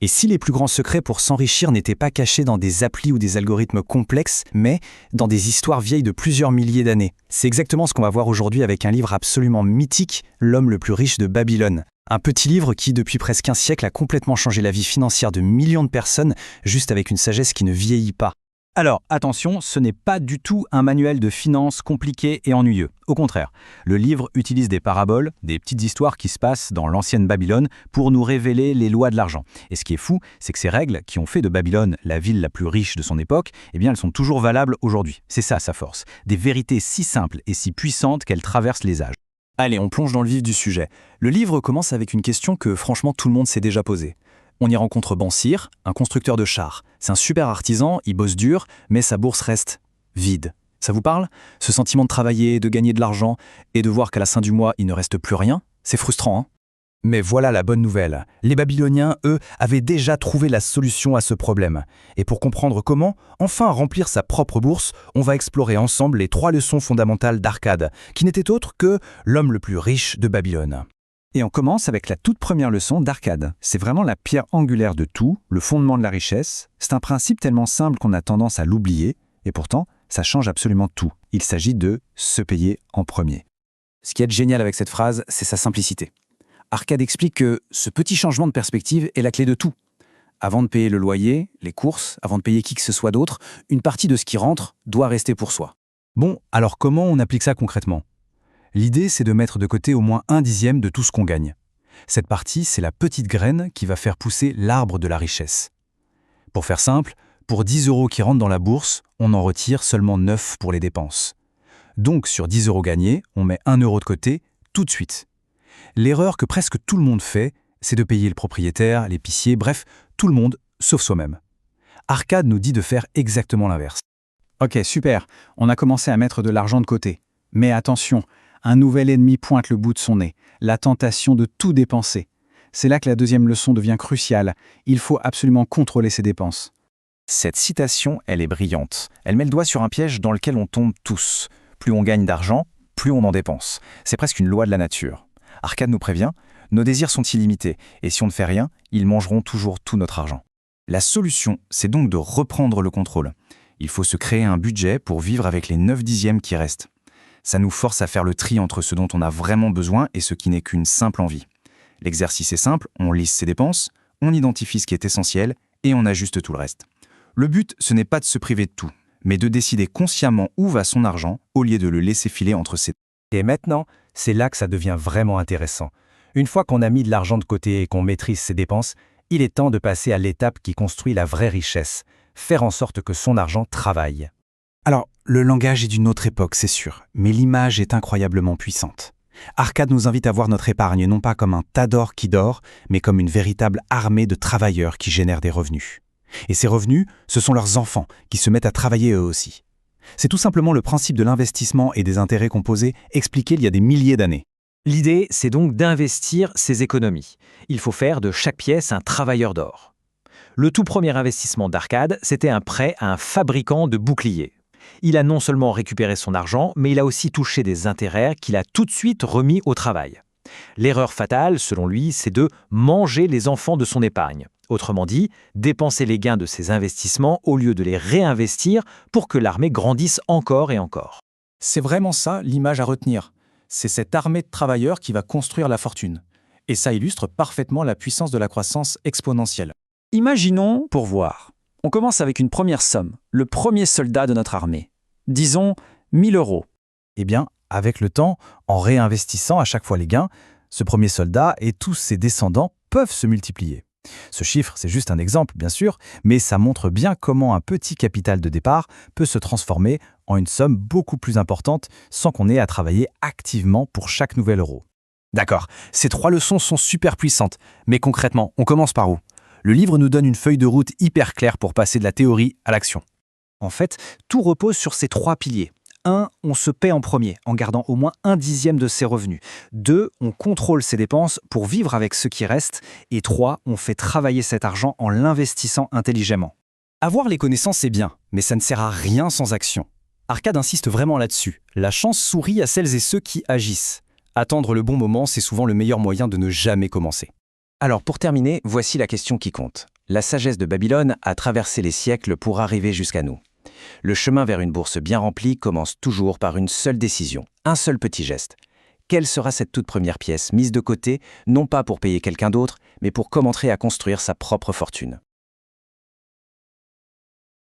Et si les plus grands secrets pour s'enrichir n'étaient pas cachés dans des applis ou des algorithmes complexes, mais dans des histoires vieilles de plusieurs milliers d'années? C'est exactement ce qu'on va voir aujourd'hui avec un livre absolument mythique, L'homme le plus riche de Babylone. Un petit livre qui, depuis presque un siècle, a complètement changé la vie financière de millions de personnes, juste avec une sagesse qui ne vieillit pas. Alors, attention, ce n'est pas du tout un manuel de finances compliqué et ennuyeux. Au contraire, le livre utilise des paraboles, des petites histoires qui se passent dans l'ancienne Babylone pour nous révéler les lois de l'argent. Et ce qui est fou, c'est que ces règles qui ont fait de Babylone la ville la plus riche de son époque, eh bien, elles sont toujours valables aujourd'hui. C'est ça sa force. Des vérités si simples et si puissantes qu'elles traversent les âges. Allez, on plonge dans le vif du sujet. Le livre commence avec une question que franchement tout le monde s'est déjà posée. On y rencontre Bansir, un constructeur de chars. C'est un super artisan, il bosse dur, mais sa bourse reste vide. Ça vous parle? Ce sentiment de travailler, de gagner de l'argent, et de voir qu'à la fin du mois, il ne reste plus rien, c'est frustrant, hein? Mais voilà la bonne nouvelle. Les Babyloniens, eux, avaient déjà trouvé la solution à ce problème. Et pour comprendre comment, enfin remplir sa propre bourse, on va explorer ensemble les 3 leçons fondamentales d'Arcade, qui n'étaient autres que l'homme le plus riche de Babylone. Et on commence avec la toute première leçon d'Arcade. C'est vraiment la pierre angulaire de tout, le fondement de la richesse. C'est un principe tellement simple qu'on a tendance à l'oublier, et pourtant, ça change absolument tout. Il s'agit de se payer en premier. Ce qui est génial avec cette phrase, c'est sa simplicité. Arcade explique que ce petit changement de perspective est la clé de tout. Avant de payer le loyer, les courses, avant de payer qui que ce soit d'autre, une partie de ce qui rentre doit rester pour soi. Bon, alors comment on applique ça concrètement? L'idée, c'est de mettre de côté au moins 1/10 de tout ce qu'on gagne. Cette partie, c'est la petite graine qui va faire pousser l'arbre de la richesse. Pour faire simple, pour 10 € qui rentrent dans la bourse, on en retire seulement 9 pour les dépenses. Donc, sur 10 € gagnés, on met 1 € de côté tout de suite. L'erreur que presque tout le monde fait, c'est de payer le propriétaire, l'épicier, bref, tout le monde, sauf soi-même. Arcade nous dit de faire exactement l'inverse. Ok, super, on a commencé à mettre de l'argent de côté. Mais attention, un nouvel ennemi pointe le bout de son nez, la tentation de tout dépenser. C'est là que la deuxième leçon devient cruciale. Il faut absolument contrôler ses dépenses. Cette citation, elle est brillante. Elle met le doigt sur un piège dans lequel on tombe tous. Plus on gagne d'argent, plus on en dépense. C'est presque une loi de la nature. Arcade nous prévient, nos désirs sont illimités, et si on ne fait rien, ils mangeront toujours tout notre argent. La solution, c'est donc de reprendre le contrôle. Il faut se créer un budget pour vivre avec les 9/10 qui restent. Ça nous force à faire le tri entre ce dont on a vraiment besoin et ce qui n'est qu'une simple envie. L'exercice est simple, on liste ses dépenses, on identifie ce qui est essentiel et on ajuste tout le reste. Le but, ce n'est pas de se priver de tout, mais de décider consciemment où va son argent au lieu de le laisser filer entre ses... Et maintenant, c'est là que ça devient vraiment intéressant. Une fois qu'on a mis de l'argent de côté et qu'on maîtrise ses dépenses, il est temps de passer à l'étape qui construit la vraie richesse, faire en sorte que son argent travaille. Alors, le langage est d'une autre époque, c'est sûr, mais l'image est incroyablement puissante. Arcade nous invite à voir notre épargne non pas comme un tas d'or qui dort, mais comme une véritable armée de travailleurs qui génèrent des revenus. Et ces revenus, ce sont leurs enfants qui se mettent à travailler eux aussi. C'est tout simplement le principe de l'investissement et des intérêts composés expliqué il y a des milliers d'années. L'idée, c'est donc d'investir ses économies. Il faut faire de chaque pièce un travailleur d'or. Le tout premier investissement d'Arcade, c'était un prêt à un fabricant de boucliers. Il a non seulement récupéré son argent, mais il a aussi touché des intérêts qu'il a tout de suite remis au travail. L'erreur fatale, selon lui, c'est de manger les enfants de son épargne. Autrement dit, dépenser les gains de ses investissements au lieu de les réinvestir pour que l'armée grandisse encore et encore. C'est vraiment ça l'image à retenir. C'est cette armée de travailleurs qui va construire la fortune. Et ça illustre parfaitement la puissance de la croissance exponentielle. Imaginons pour voir. On commence avec une première somme, le premier soldat de notre armée. Disons 1 000 €. Eh bien, avec le temps, en réinvestissant à chaque fois les gains, ce premier soldat et tous ses descendants peuvent se multiplier. Ce chiffre, c'est juste un exemple, bien sûr, mais ça montre bien comment un petit capital de départ peut se transformer en une somme beaucoup plus importante sans qu'on ait à travailler activement pour chaque nouvel euro. D'accord, ces 3 leçons sont super puissantes, mais concrètement, on commence par où? Le livre nous donne une feuille de route hyper claire pour passer de la théorie à l'action. En fait, tout repose sur ces 3 piliers. 1. On se paie en premier, en gardant au moins 1/10 de ses revenus. 2. On contrôle ses dépenses pour vivre avec ce qui reste. Et 3. On fait travailler cet argent en l'investissant intelligemment. Avoir les connaissances, c'est bien, mais ça ne sert à rien sans action. Arcade insiste vraiment là-dessus. La chance sourit à celles et ceux qui agissent. Attendre le bon moment, c'est souvent le meilleur moyen de ne jamais commencer. Alors pour terminer, voici la question qui compte. La sagesse de Babylone a traversé les siècles pour arriver jusqu'à nous. Le chemin vers une bourse bien remplie commence toujours par une seule décision, un seul petit geste. Quelle sera cette toute première pièce mise de côté, non pas pour payer quelqu'un d'autre, mais pour commencer à construire sa propre fortune ?